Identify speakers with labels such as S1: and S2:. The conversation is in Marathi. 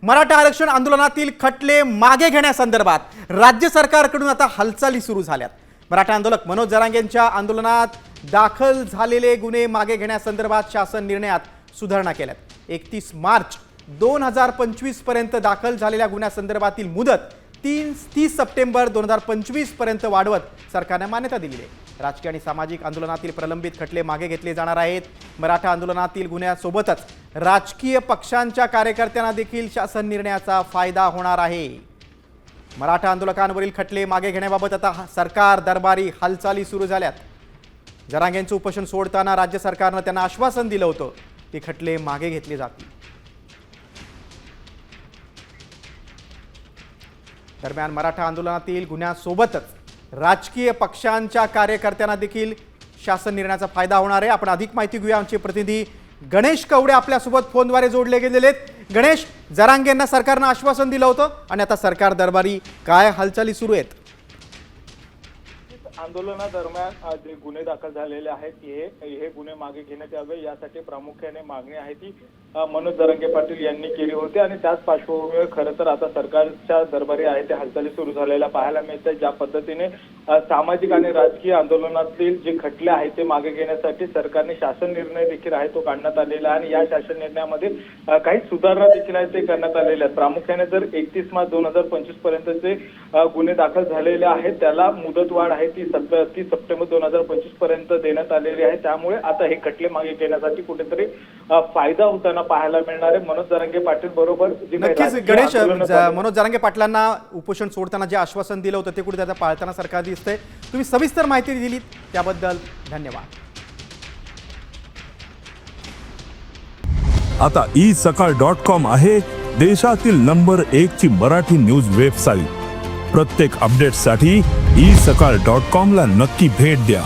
S1: मराठा आरक्षण आंदोलनातील खटले मागे घेण्यासंदर्भात राज्य सरकारकडून आता हालचाली सुरू झाल्यात। मराठा आंदोलक मनोज जरांगेंच्या आंदोलनात दाखल झालेले गुन्हे मागे घेण्यासंदर्भात शासन निर्णयात सुधारणा केल्यात। 31 मार्च 2025 पर्यंत दाखल झालेल्या गुन्ह्यासंदर्भातील मुदत 30 सप्टेंबर 2025 पर्यंत वाढवत सरकारने मान्यता दिली आहे। राजकीय आणि सामाजिक आंदोलनातील प्रलंबित खटले मागे घेतले जाणार आहेत। मराठा आंदोलनातील गुन्ह्यासोबतच राजकीय पक्षांच्या कार्यकर्त्यांना देखील शासन निर्णयाचा फायदा होणार आहे। मराठा आंदोलकांवरील खटले मागे घेण्याबाबत आता सरकार दरबारी हालचाली सुरू झाल्यात। जरांगेंचं उपोषण सोडताना राज्य सरकारने त्यांना आश्वासन दिलं होतं की खटले मागे घेतले जातील। दरम्यान मराठा आंदोलनातील गुन्ह्यासोबतच राजकीय पक्षांच्या कार्यकर्त्यांना देखील शासन निर्णयाचा फायदा होणार आहे। आपण अधिक माहिती घेऊया। आमचे प्रतिनिधी गणेश कवडे आपल्यासोबत फोनद्वारे जोडले गेलेले आहेत। गणेश, जरांगेंना सरकारने आश्वासन दिलं होतं आणि आता सरकार दरबारी काय हालचाली सुरू आहेत?
S2: आंदोलनादरम्यान जे गुन्हे दाखल झालेले आहेत हे गुन्हे मागे घेण्यात यावे यासाठी प्रामुख्याने मागणी आहे ती मनोज जरांगे पाटील यांनी केली होती आणि त्याच पार्श्वभूमीवर खरं तर आता सरकारच्या दरबारी आहे ते हालचाली सुरू झालेल्या पाहायला मिळते। ज्या पद्धतीने सामाजिक आणि राजकीय आंदोलनातील जे खटले आहेत ते मागे घेण्यासाठी सरकारने शासन निर्णय देखील आहे तो काढण्यात आलेला आहे आणि या शासन निर्णयामध्ये काही सुधारणा देखील आहेत ते करण्यात आलेल्या आहेत। प्रामुख्याने जर 31 मार्च 2025 पर्यंतचे गुन्हे दाखल झालेले आहेत त्याला मुदतवाढ आहे ती 30 सप्टेंबर 2025 पर्यंत देण्यात आलेली आहे। त्यामुळे आता हे खटले मागे घेण्यासाठी कुठेतरी फायदा होताना पाहायला मिळणार आहे। मनोज जरांगे पाटील बरोबर
S1: नक्कीच गणेश, मनोज जरांगे पाटलांना उपोषण सोडताना जे आश्वासन दिलं होतं ते कुठे आता पाळताना सरकार दिसतंय। तुम्ही सविस्तर माहिती दिली त्याबद्दल धन्यवाद।
S3: आता isakal.com आहे देशातील नंबर 1 ची मराठी न्यूज वेबसाईट। प्रत्येक अपडेटसाठी isakal.com ला नक्की भेट द्या।